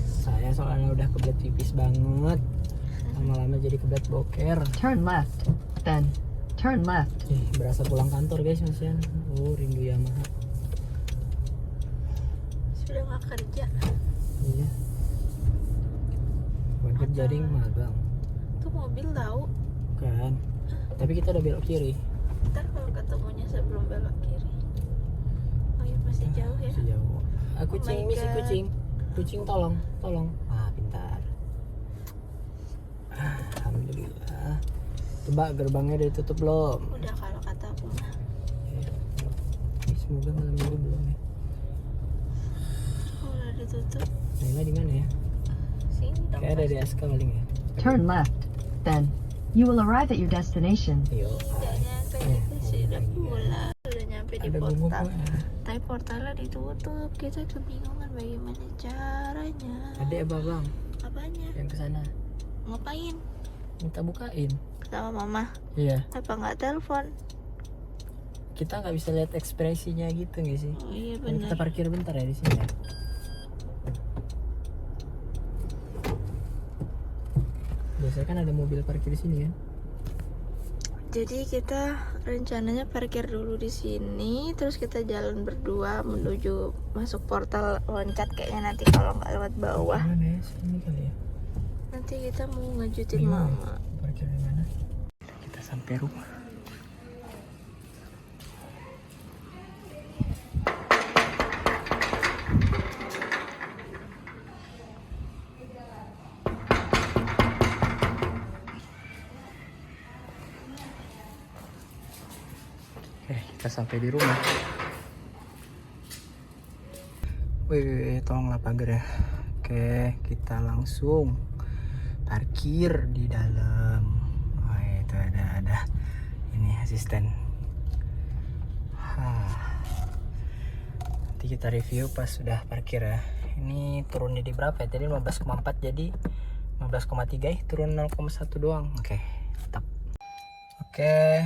Saya soalnya udah kebelet pipis banget. Lama-lama jadi kebelet boker. Turn left. Then turn left. Berasa pulang kantor guys, masian. Oh, rindu Yamaha. Sudah nggak kerja. Iya. Bukan kerja ring magang. Tuh mobil tahu. Kan. Tapi kita udah belok kiri. Ntar kalau ketemunya sebelum belok kiri. Oh ya masih jauh ya. Masih jauh. Kucing, my misi God. kucing. Kucing tolong. Pintar. Alhamdulillah. Coba gerbangnya udah ditutup belum? Udah kalau kata aku mah. Semoga malam minggu belum ya. Oh, udah ditutup. Naila di mana ya? Sini dong. Kayak ada di SK paling ya. Turn left. Then you will arrive at your destination. Yo. Tidak nyampe kita sudah pulang. Udah nyampe di Ada bumbu portal. kok. Tapi portalnya ditutup. Kita kebingungan bagaimana caranya. Ada apa bang? Apanya? Yang kesana. Ngapain? Minta bukain. Sama mama. Iya. Apa nggak telepon? Kita nggak bisa lihat ekspresinya gitu nggak sih? Oh iya Mari kita benar. parkir bentar ya di sini. Ya. Biasanya kan ada mobil parkir di sini kan? Jadi kita rencananya parkir dulu di sini, terus kita jalan berdua menuju masuk portal loncat kayaknya nanti kalau nggak lewat bawah. Mana ya? Sini kali ya. Nanti kita mau ngejutin Bingung ya, mama. parkir di mana? Kita sampai rumah. Kita sampai di rumah. Wih, tolonglah pagar ya. Oke, kita langsung parkir di dalam. Oh, itu ada ini asisten. Nanti kita review pas sudah parkir ya. Ini turunnya di berapa ya? Tadi 15,4 jadi 15,3 ya, turun 0,1 doang. Oke, tetap. Oke,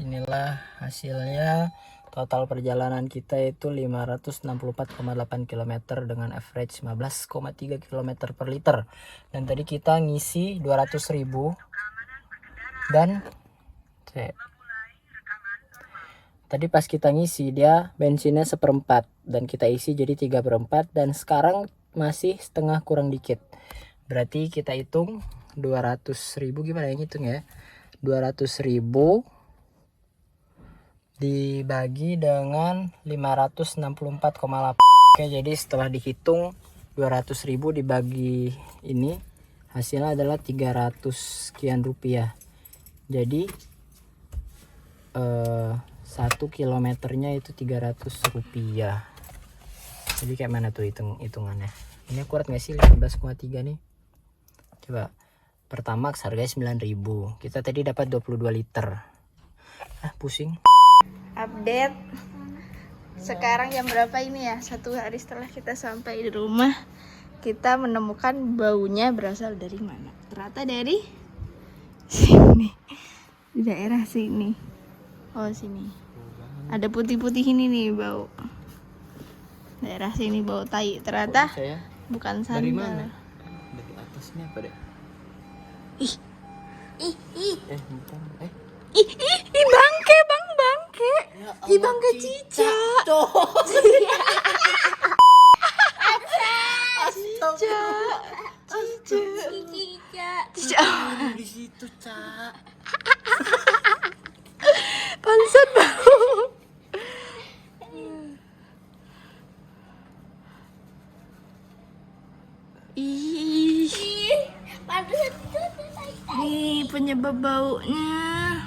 inilah hasilnya. Total perjalanan kita itu 564,8 km dengan average 15,3 km per liter. Dan tadi kita ngisi 200.000 dan Tadi pas kita ngisi dia bensinnya 1/4 dan kita isi jadi 3/4 dan sekarang masih setengah kurang dikit. Berarti kita hitung 200.000, gimana yang hitung ya? 200.000 dibagi dengan 564,8. Oke, jadi setelah dihitung 200.000 dibagi ini hasilnya adalah 300 sekian rupiah. Jadi 1 kilometernya itu 300 rupiah. Jadi kayak mana tuh hitungannya? Ini akurat nggak sih 15,3 nih? Coba. Pertamax harganya 9.000. Kita tadi dapat 22 liter. Pusing. Update. Sekarang jam berapa ini ya? 1 hari setelah kita sampai di rumah, kita menemukan baunya berasal dari mana? Ternyata dari sini. Di daerah sini. Oh, sini. Ada putih-putih ini nih bau. Daerah sini bau tai. Ternyata bukan sandal. Dari mana? Dari atasnya apa deh? Ih. Bukan. Ih, bangke, bangke. Ih, bangke cica. Cica. Di situ, Cak. Bangsat bau. Ih. Nih penyebab baunya.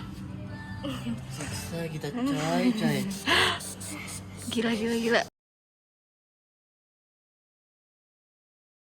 Siksa kita, coy. Gila.